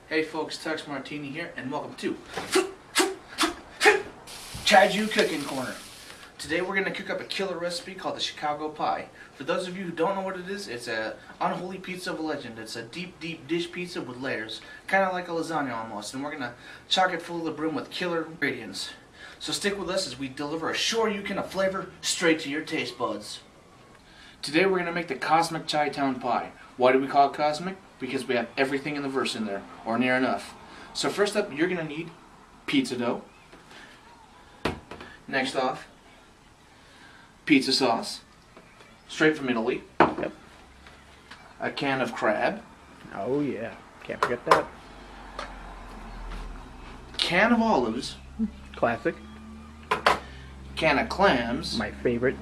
Hey folks, Tux Martini here, and welcome to Kaiju Cooking Corner. Today we're going to cook up a killer recipe called the Chicago Pie. For those of you who don't know what it is, it's an unholy pizza of a legend. It's a deep dish pizza with layers, kind of like a lasagna almost, and we're going to chock it full of the brim with killer ingredients. So stick with us as we deliver a shoryuken of flavor straight to your taste buds. Today we're going to make the Cosmic Chi-Town Pie. Why do we call it cosmic? Because we have everything in the verse in there, or near enough. So first up, you're going to need pizza dough. Next off, pizza sauce, straight from Italy. Yep. A can of crab. Oh yeah, can't forget that. Can of olives. Classic. Can of clams. My favorite.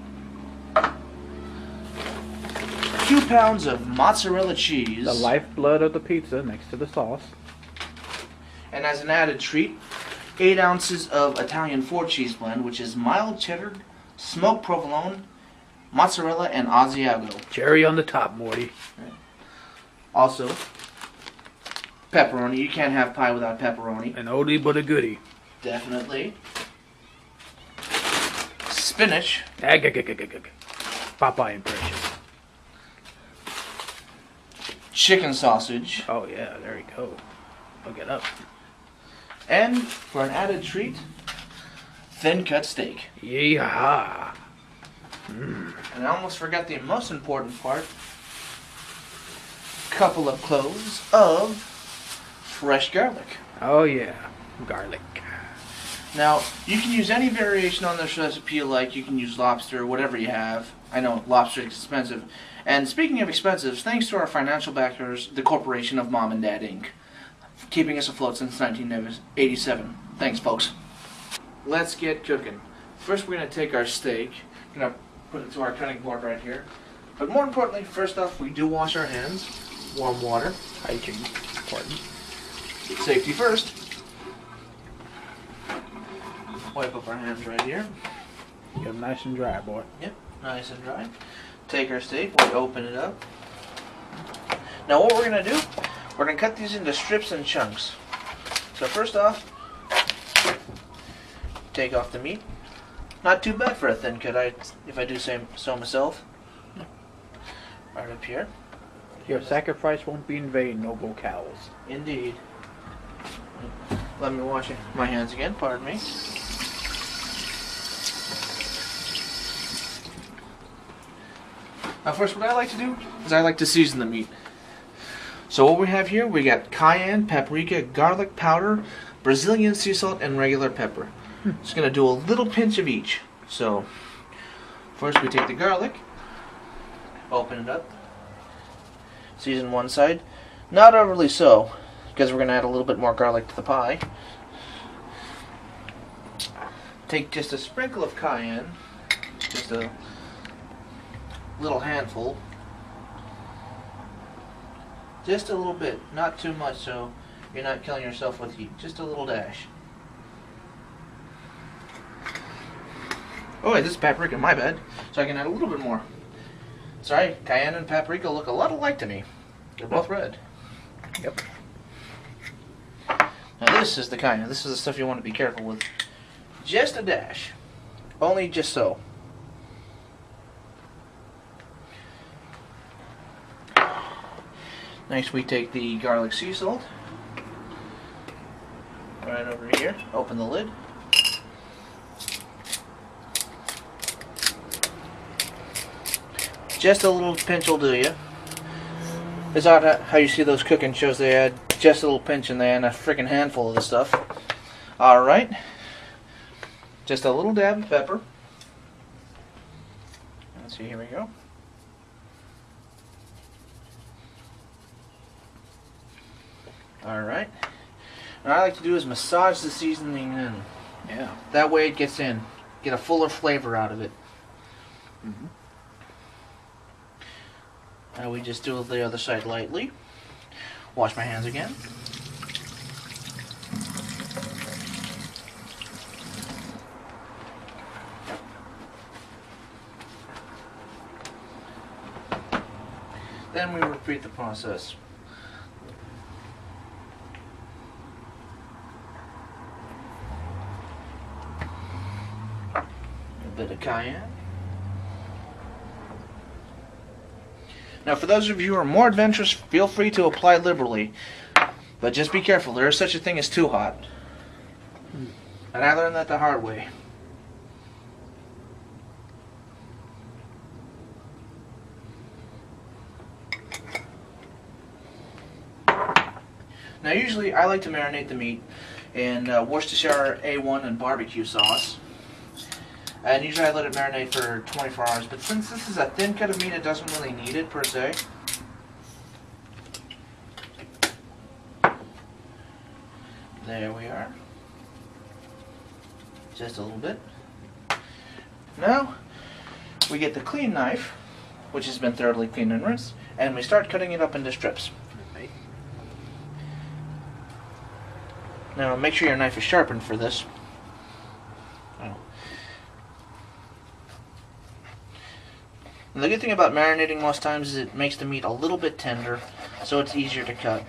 2 pounds of mozzarella cheese. The lifeblood of the pizza next to the sauce. And as an added treat, 8 ounces of Italian 4-cheese blend, which is mild cheddar, smoked provolone, mozzarella, and Asiago. Cherry on the top, Morty. Also, pepperoni. You can't have pie without pepperoni. An oldie but a goodie. Definitely. Spinach. Popeye impression. Chicken sausage. Oh yeah, there we go. Look it up. And for an added treat, thin cut steak. Yeehaw. And I almost forgot the most important part. Couple of cloves of fresh garlic. Oh yeah, garlic. Now, you can use any variation on this recipe you like. You can use lobster, whatever you have. I know lobster is expensive. And speaking of expensive, thanks to our financial backers, the corporation of Mom and Dad Inc., keeping us afloat since 1987. Thanks, folks. Let's get cooking. First, we're going to take our steak. We're going to put it to our cutting board right here. But more importantly, first off, we do wash our hands. Warm water. Hygiene. Important. Safety first. Wipe up our hands right here. Get them nice and dry, boy. Yep, nice and dry. Take our steak, we open it up. Now what we're going to do, we're going to cut these into strips and chunks. So first off, take off the meat. Not too bad for a thin cut, if I do say so myself. Right up here. Your sacrifice won't be in vain, noble cows. Indeed. Let me wash my hands again, pardon me. Now first, what I like to do is I like to season the meat. So what we have here, we got cayenne, paprika, garlic powder, Brazilian sea salt, and regular pepper. Just going to do a little pinch of each. So first we take the garlic, open it up, season one side. Not overly so, because we're going to add a little bit more garlic to the pie. Take just a sprinkle of cayenne, just a little handful, just a little bit, not too much so you're not killing yourself with heat, just a little dash. Oh wait, this is paprika, my bad, so I can add a little bit more. Sorry, cayenne and paprika look a lot alike to me. They're both red. Yep. Now this is the cayenne. This is the stuff you want to be careful with. Just a dash, only just so. Next we take the garlic sea salt, right over here, open the lid. Just a little pinch will do you. It's odd how you see those cooking shows, they add just a little pinch and they add a freaking handful of this stuff. Alright, just a little dab of pepper. Let's see, here we go. Alright. What I like to do is massage the seasoning in. Yeah. That way it gets in. Get a fuller flavor out of it. Now we just do the other side lightly. Wash my hands again. Then we repeat the process. bit of cayenne. Now, for those of you who are more adventurous, feel free to apply liberally. But just be careful, there is such a thing as too hot. And I learned that the hard way. Now, usually I like to marinate the meat in Worcestershire A1 and barbecue sauce. And usually I let it marinate for 24 hours. But since this is a thin cut of meat, it doesn't really need it per se. There we are. Just a little bit. Now, we get the clean knife, which has been thoroughly cleaned and rinsed, and we start cutting it up into strips. Now, make sure your knife is sharpened for this. And the good thing about marinating most times is it makes the meat a little bit tender, so it's easier to cut.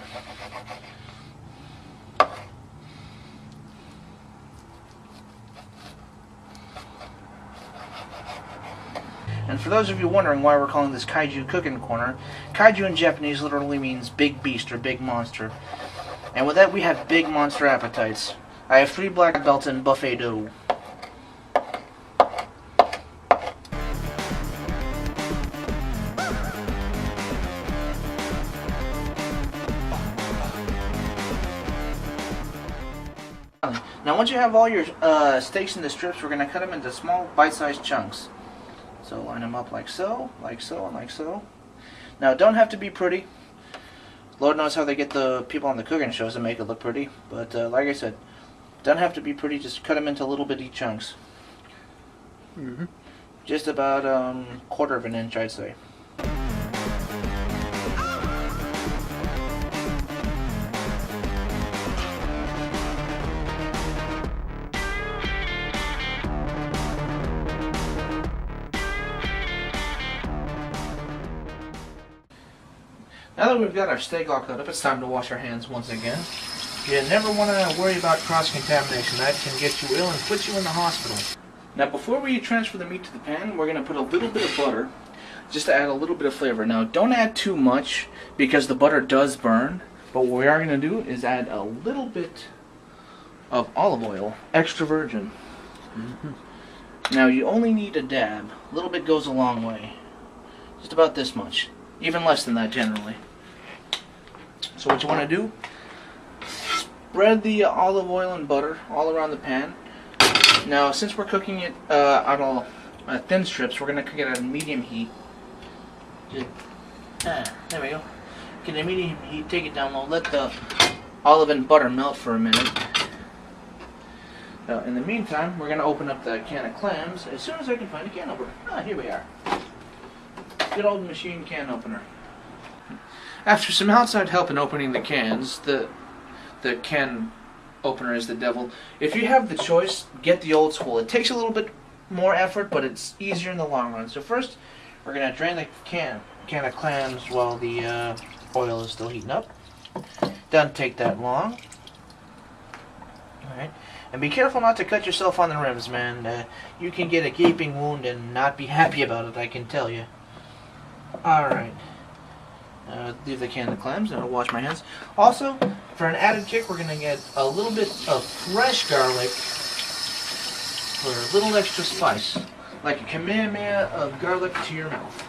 And for those of you wondering why we're calling this Kaiju Cooking Corner, Kaiju in Japanese literally means big beast or big monster. And with that we have big monster appetites. I have 3 black belts in buffet do. Now once you have all your steaks into strips, we're going to cut them into small bite-sized chunks. So line them up like so, and like so. Now it don't have to be pretty. Lord knows how they get the people on the cooking shows to make it look pretty. But like I said, don't have to be pretty, just cut them into little bitty chunks. Just about 1/4 of an inch, I'd say. Now that we've got our steak all cut up, it's time to wash our hands once again. You never want to worry about cross-contamination. That can get you ill and put you in the hospital. Now before we transfer the meat to the pan, we're going to put a little bit of butter just to add a little bit of flavor. Now don't add too much because the butter does burn, but what we are going to do is add a little bit of olive oil, extra virgin. Now you only need a dab. A little bit goes a long way. Just about this much. Even less than that generally. So what you want to do, spread the olive oil and butter all around the pan. Now since we're cooking it on thin strips, we're going to cook it at a medium heat. Just, there we go. Get a medium heat, take it down low, let the olive and butter melt for a minute. Now in the meantime, we're going to open up the can of clams as soon as I can find a can opener. Here we are. Good old machine can opener. After some outside help in opening the cans, the can opener is the devil. If you have the choice, get the old school. It takes a little bit more effort, but it's easier in the long run. So first, we're going to drain the can of clams while the oil is still heating up. Doesn't take that long. Alright. And be careful not to cut yourself on the rims, man. You can get a gaping wound and not be happy about it, I can tell you. Alright. Leave the can of clams and I'll wash my hands. Also, for an added kick, we're going to get a little bit of fresh garlic for a little extra spice. Like a kamehameha of garlic to your mouth.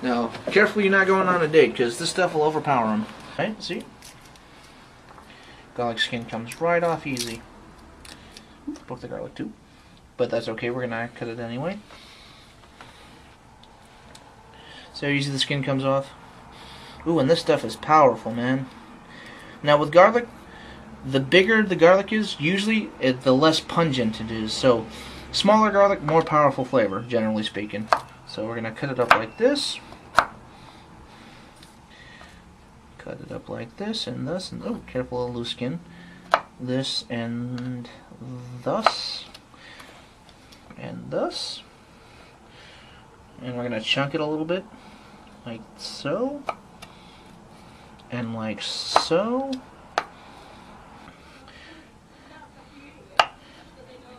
Now, careful you're not going on a date, because this stuff will overpower them. Right, see? Garlic skin comes right off easy. Broke the garlic too. But that's okay, we're going to cut it anyway. See how easy the skin comes off? Ooh, and this stuff is powerful, man. Now with garlic, the bigger the garlic is, usually the less pungent it is. So, smaller garlic, more powerful flavor, generally speaking. So we're going to cut it up like this. Cut it up like this, and thus, and oh, careful of loose skin. This, and thus. And thus. And we're going to chunk it a little bit. Like so. And like so.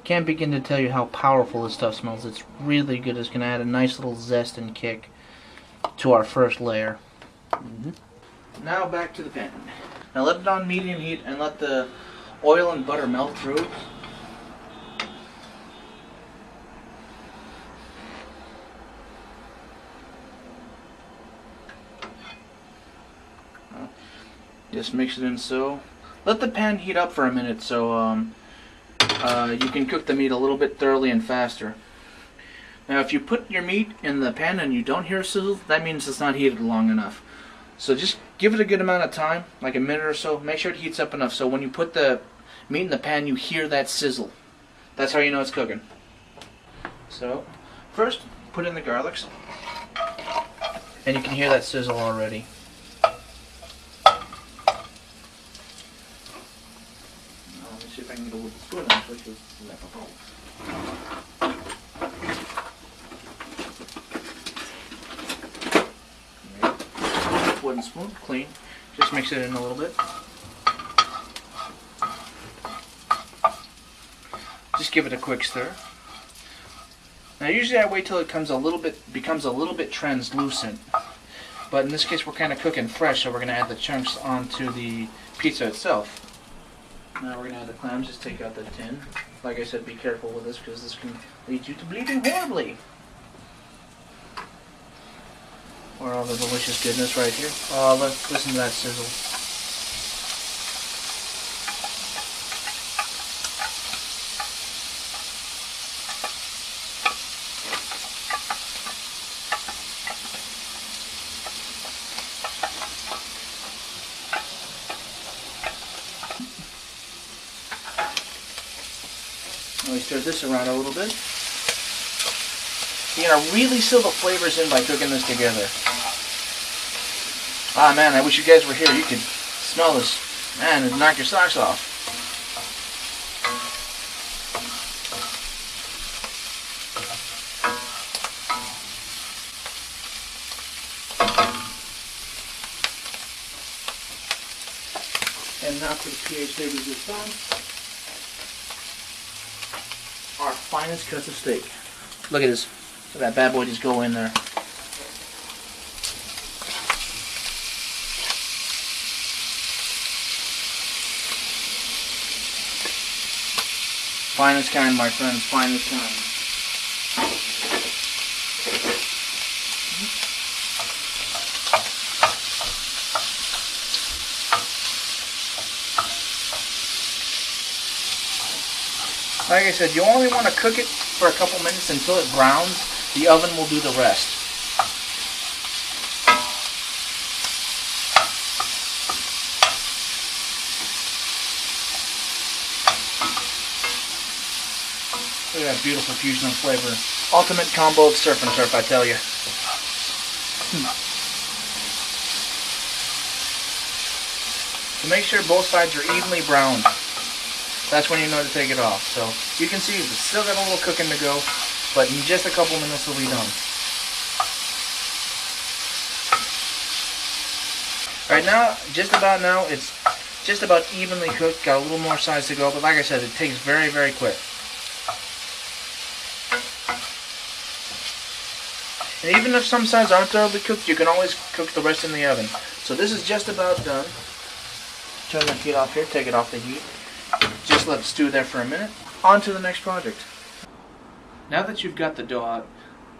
Can't begin to tell you how powerful this stuff smells. It's really good. It's going to add a nice little zest and kick to our first layer. Now back to the pan. Now let it on medium heat and let the oil and butter melt through. Just mix it in so. Let the pan heat up for a minute so you can cook the meat a little bit thoroughly and faster. Now if you put your meat in the pan and you don't hear a sizzle, that means it's not heated long enough. So just give it a good amount of time, like a minute or so. Make sure it heats up enough so when you put the meat in the pan you hear that sizzle. That's how you know it's cooking. So first put in the garlics. And you can hear that sizzle already. See if I can get a little spoon actually. Wooden spoon, clean. Just mix it in a little bit. Just give it a quick stir. Now usually I wait till it becomes a little bit translucent. But in this case we're kind of cooking fresh, so we're going to add the chunks onto the pizza itself. Now we're going to add the clams. Just take out the tin. Like I said, be careful with this because this can lead you to bleeding horribly. Or all the delicious goodness right here. Oh, listen to that sizzle. We stir this around a little bit. You're going to really seal the flavors in by cooking this together. Ah man, I wish you guys were here. You could smell this. Man, it'd knock your socks off. And now for the pH flavors this time. Our finest cuts of steak. Look at this. Look at that bad boy just go in there. Finest kind, my friends. Finest kind. Like I said, you only want to cook it for a couple minutes until it browns. The oven will do the rest. Look at that beautiful fusion of flavor. Ultimate combo of surf and turf, I tell you. So make sure both sides are evenly browned. That's when you know to take it off. So you can see it's still got a little cooking to go, but in just a couple minutes it'll be done. Right now, it's just about evenly cooked. Got a little more sides to go, but like I said, it takes very, very quick. And even if some sides aren't thoroughly cooked, you can always cook the rest in the oven. So this is just about done. Turn the heat off here, take it off the heat. Just let it stew there for a minute. On to the next project. Now that you've got the dough out,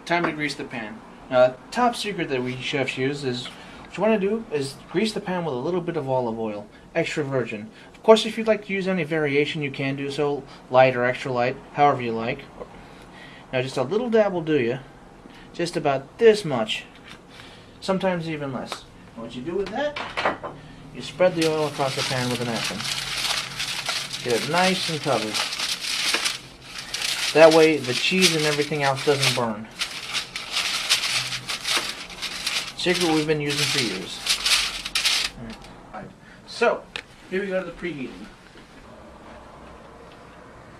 time to grease the pan. Now, the top secret that we chefs use is, what you want to do is grease the pan with a little bit of olive oil, extra virgin. Of course, if you'd like to use any variation, you can do so, light or extra light, however you like. Now, just a little dab will do you. Just about this much. Sometimes even less. And what you do with that, you spread the oil across the pan with a napkin. Get it nice and covered. That way the cheese and everything else doesn't burn. Secret we've been using for years. Alright. So, here we go to the preheating.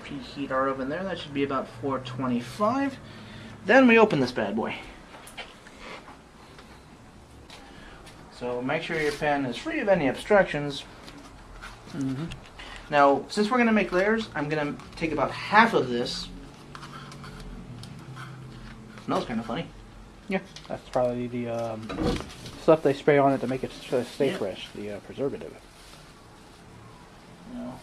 Preheat our oven there. That should be about 425. Then we open this bad boy. So make sure your pan is free of any obstructions. Now, since we're going to make layers, I'm going to take about half of this. Smells kind of funny. Yeah, that's probably the stuff they spray on it to make it stay fresh, the preservative. No.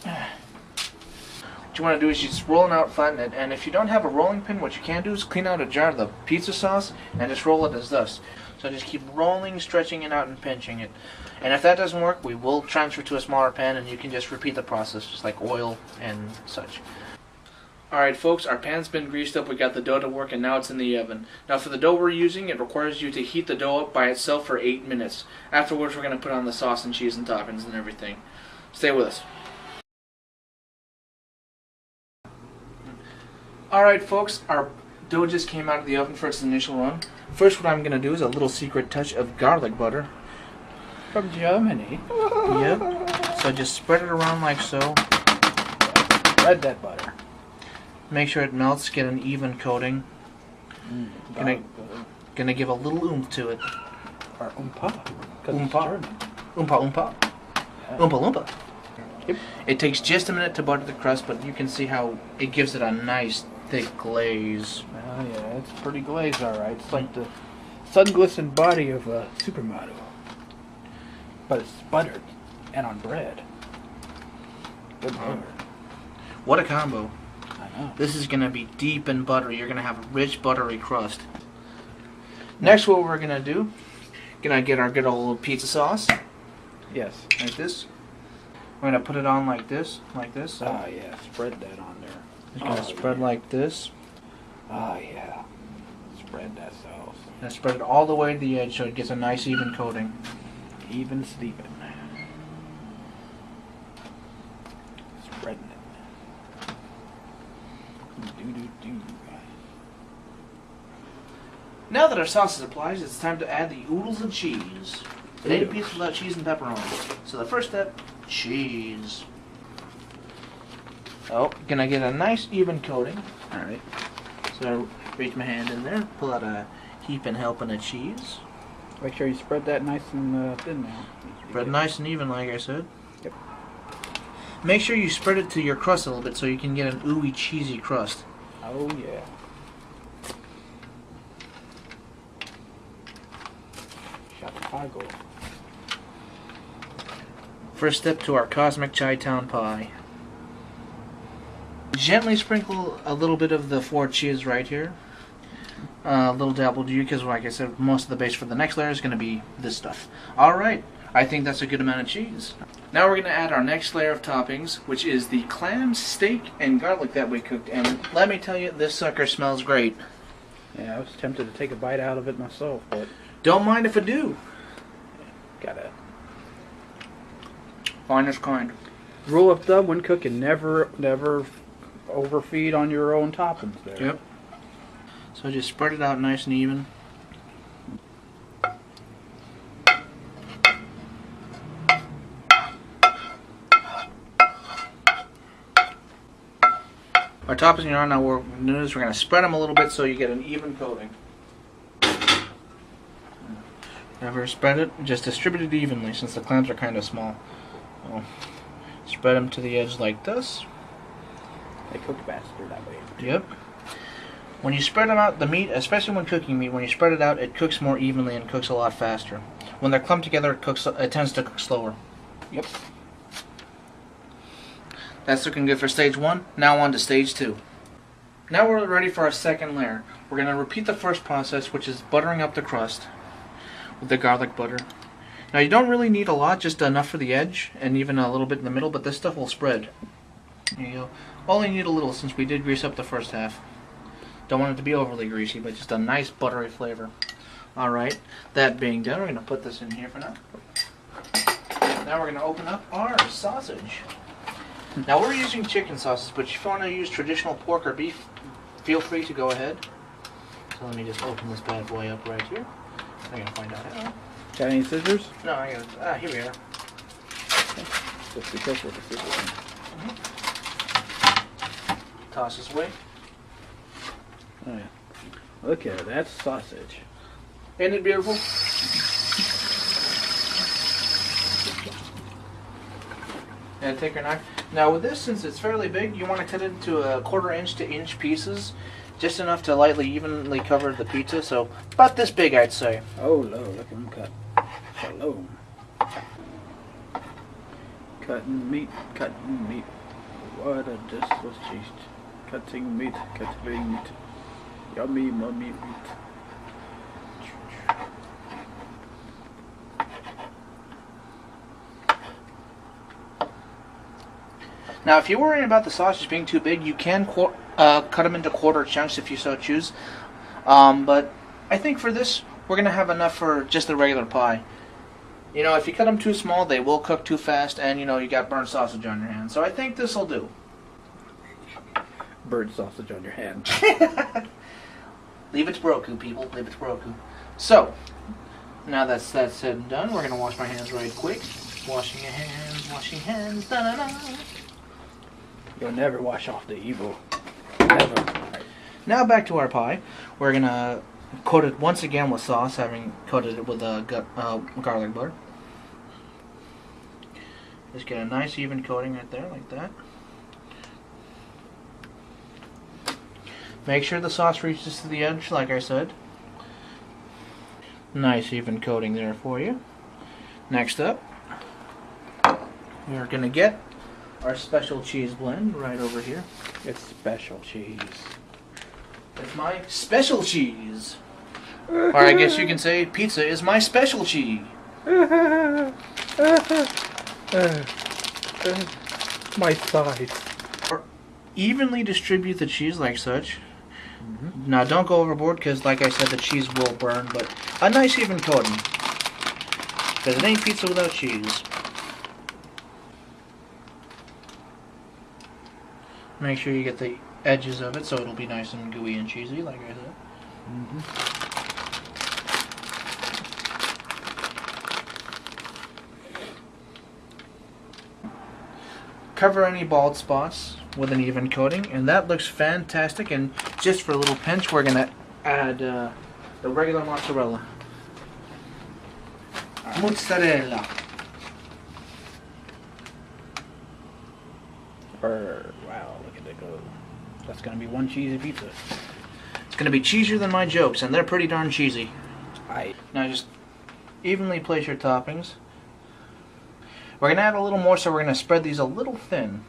What you want to do is you just roll it out, flatten it, and if you don't have a rolling pin, what you can do is clean out a jar of the pizza sauce and just roll it as thus. So just keep rolling, stretching it out, and pinching it. And if that doesn't work, we will transfer to a smaller pan, and you can just repeat the process, just like oil and such. Alright folks, our pan's been greased up, we got the dough to work, and now it's in the oven. Now for the dough we're using, it requires you to heat the dough up by itself for 8 minutes. Afterwards we're going to put on the sauce and cheese and toppings and everything. Stay with us. Alright folks, our dough just came out of the oven for its initial run. First what I'm going to do is a little secret touch of garlic butter. From Germany. Yep. So just spread it around like so. Spread that butter. Make sure it melts, get an even coating. Gonna give a little oomph to it. Or oompa. Oompa. Oompa oompa. Yeah. Oompa loompa. Yep. It takes just a minute to butter the crust, but you can see how it gives it a nice thick glaze. Oh yeah, it's pretty glazed, alright. It's like the sun-glistened body of a supermodel. But it's buttered and on bread. Good Lord. What a combo. I know. This is going to be deep in butter. You're going to have a rich, buttery crust. Next, what we're going to do, going to get our good old pizza sauce. Yes. Like this. We're going to put it on like this. Ah, yeah. Spread that on there. It's going to spread like this. Ah, yeah. Spread that sauce. And spread it all the way to the edge so it gets a nice, even coating. Even Steven. Spreading it. Do. Now that our sauce is applied, it's time to add the oodles of cheese. It ain't a pizza without cheese and pepperoni. So the first step, cheese. Oh, gonna get a nice even coating. Alright. So I reach my hand in there, pull out a heaping helping of cheese. Make sure you spread that nice and thin now. Spread nice and even, like I said. Yep. Make sure you spread it to your crust a little bit so you can get an ooey, cheesy crust. Oh, yeah. Chicago. First step to our cosmic Chi-Town pie. Gently sprinkle a little bit of the Ford cheese right here. A little dab will do, because like I said, most of the base for the next layer is going to be this stuff. Alright, I think that's a good amount of cheese. Now we're going to add our next layer of toppings, which is the clam, steak, and garlic that we cooked. And let me tell you, this sucker smells great. Yeah, I was tempted to take a bite out of it myself, but Don't mind if I do. gotta. Finest kind. Rule of thumb when cooking, never overfeed on your own toppings there. Yep. So just spread it out nice and even. Our toppings are on now. We're going to spread them a little bit so you get an even coating. Never spread it, just distribute it evenly since the clams are kind of small. So spread them to the edge like this. They cook faster that way. Yep. When you spread them out, the meat, especially when cooking meat, when you spread it out, it cooks more evenly and cooks a lot faster. When they're clumped together, it tends to cook slower. Yep. That's looking good for stage 1. Now on to stage 2. Now we're ready for our second layer. We're going to repeat the first process, which is buttering up the crust with the garlic butter. Now you don't really need a lot, just enough for the edge and even a little bit in the middle, but this stuff will spread. There you go. Only need a little since we did grease up the first half. Don't want it to be overly greasy, but just a nice buttery flavor. Alright, that being done, we're going to put this in here for now. Now we're going to open up our sausage. Now we're using chicken sauces, but if you want to use traditional pork or beef, feel free to go ahead. So let me just open this bad boy up right here. I'm going to find out how. Got any scissors? No, I got it. Here we are. Just be careful with the scissors. Toss this away. Oh yeah. Look at it, that's sausage. Isn't it beautiful? And take your knife. Now with this, since it's fairly big, you want to cut it into a 1/4 inch to inch pieces, just enough to lightly, evenly cover the pizza. So about this big, I'd say. Oh, Lord, look at him cut. Hello. Cutting meat. What a delicious cheese. Cutting meat. Yummy, mummy meat. Now, if you're worrying about the sausage being too big, you can cut them into 1/4 chunks if you so choose. But I think for this, we're going to have enough for just the regular pie. You know, if you cut them too small, they will cook too fast, and, you know, you got burnt sausage on your hands. So I think this will do. Burnt sausage on your hand. Leave it to Roku, people. Leave it to Roku. So, now that's said and done, we're going to wash my hands right quick. Washing your hands, da-da-da. You'll never wash off the evil. Never. Right. Now back to our pie. We're going to coat it once again with sauce, having coated it with garlic butter. Just get a nice even coating right there, like that. Make sure the sauce reaches to the edge, like I said. Nice even coating there for you. Next up, we're going to get our special cheese blend right over here. It's special cheese. It's my special cheese. Or I guess you can say pizza is my specialty. My size. Evenly distribute the cheese like such. Now don't go overboard because, like I said, the cheese will burn, but a nice even coating. Because it ain't pizza without cheese. Make sure you get the edges of it so it'll be nice and gooey and cheesy, like I said. Cover any bald spots with an even coating, and that looks fantastic. And just for a little pinch, we're going to add the regular mozzarella. Mozzarella. Wow, look at it go. That's going to be one cheesy pizza. It's going to be cheesier than my jokes, and they're pretty darn cheesy. Now just evenly place your toppings. We're going to add a little more, so we're going to spread these a little thin.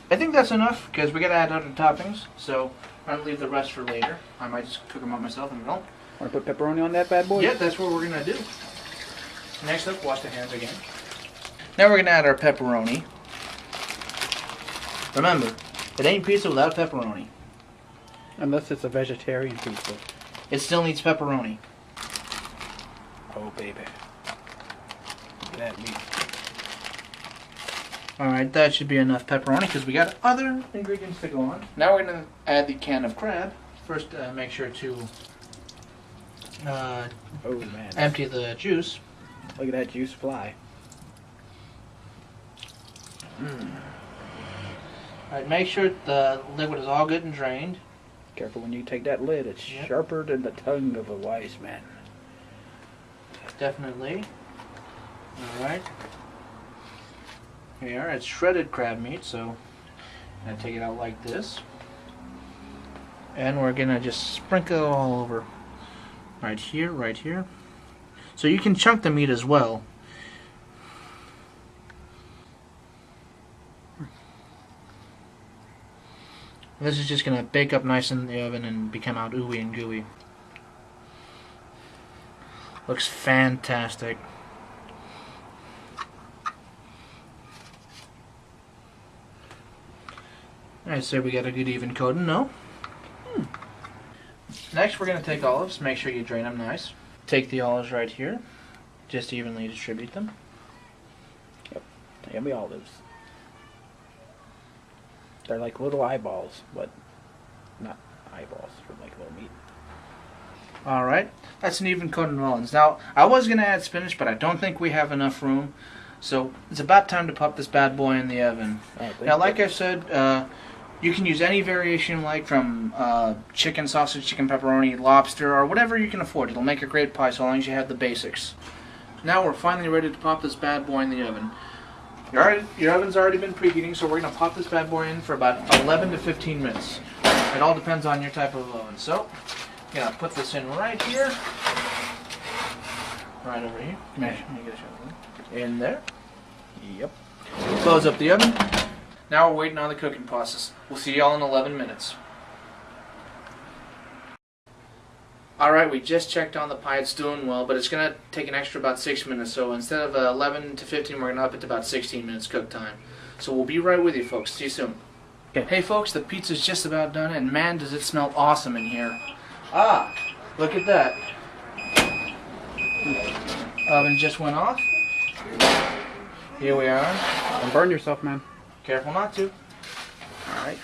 I think that's enough, because we got to add other toppings, so I'm going to leave the rest for later. I might just cook them up myself and go. Want to put pepperoni on that bad boy? Yeah, that's what we're going to do. Next up, wash the hands again. Now we're going to add our pepperoni. Remember, it ain't pizza without pepperoni. Unless it's a vegetarian pizza. It still needs pepperoni. Oh, baby. Look at that meat. Alright, that should be enough pepperoni because we got other ingredients to go on. Now we're going to add the can of crab. First, make sure to empty the juice. Look at that juice fly. Alright, make sure the liquid is all good and drained. Careful when you take that lid. It's sharper than the tongue of a wise man. Definitely. Alright. Here we are. It's shredded crab meat, so I'm going to take it out like this. And we're going to just sprinkle it all over. Right here, right here. So you can chunk the meat as well. This is just going to bake up nice in the oven and become out ooey and gooey. Looks fantastic. I'd say we got a good even coating, no? Next we're going to take olives. Make sure you drain them nice. Take the olives right here. Just evenly distribute them. Yep. Yummy olives. They're like little eyeballs, but not eyeballs, for like little meat. Alright, that's an even coating of olives. Now, I was going to add spinach, but I don't think we have enough room. So, it's about time to pop this bad boy in the oven. Now, like I said, You can use any variation, like from chicken sausage, chicken pepperoni, lobster, or whatever you can afford. It'll make a great pie so long as you have the basics. Now we're finally ready to pop this bad boy in the oven. Your oven's already been preheating, so we're going to pop this bad boy in for about 11 to 15 minutes. It all depends on your type of oven. So, yeah, put this in right here. Right over here. In there. Yep. Close up the oven. Now we're waiting on the cooking process. We'll see y'all in 11 minutes. Alright, we just checked on the pie. It's doing well, but it's going to take an extra about 6 minutes. So instead of 11 to 15, we're going to up it to about 16 minutes cook time. So we'll be right with you, folks. See you soon. Okay. Hey, folks, the pizza's just about done, and man, does it smell awesome in here. Ah, look at that. Oven just went off. Here we are. Don't burn yourself, man. Careful not to. Alright.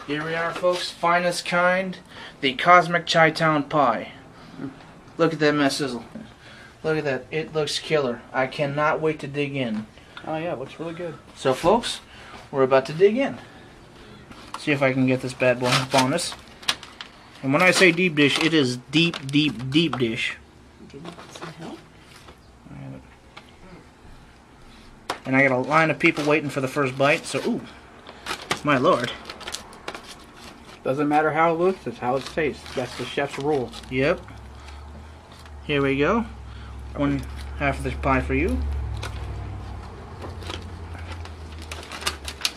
Here we are, folks. Finest kind. The Cosmic Chi-Town Pie. Look at that mess sizzle. Look at that. It looks killer. I cannot wait to dig in. Oh yeah, it looks really good. So, folks, we're about to dig in. See if I can get this bad boy up on us. And when I say deep dish, it is deep, deep, deep dish. Some help? And I got a line of people waiting for the first bite, so, ooh, my lord. Doesn't matter how it looks, it's how it tastes. That's the chef's rule. Yep. Here we go. One half of this pie for you.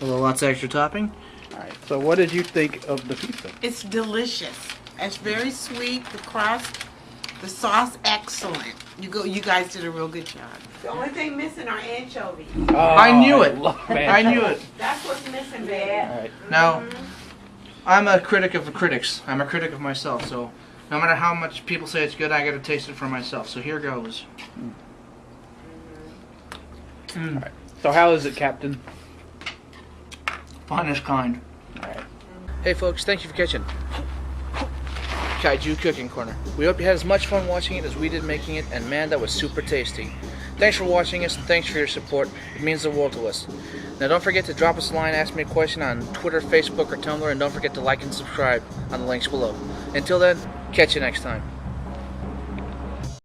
A little lots of extra topping. Alright, so what did you think of the pizza? It's delicious. It's very sweet. The crust, the sauce, excellent. You guys did a real good job. The only thing missing are anchovies. Oh, I knew it. I knew it. That's what's missing, baby. Alright. Now, I'm a critic of the critics. I'm a critic of myself, so no matter how much people say it's good, I gotta taste it for myself. So here goes. Alright. So how is it, Captain? Finest kind. Alright. Hey folks, thank you for catching Kaiju Cooking Corner. We hope you had as much fun watching it as we did making it, and man, that was super tasty. Thanks for watching us, and thanks for your support. It means the world to us. Now don't forget to drop us a line, ask me a question on Twitter, Facebook, or Tumblr, and don't forget to like and subscribe on the links below. Until then, catch you next time.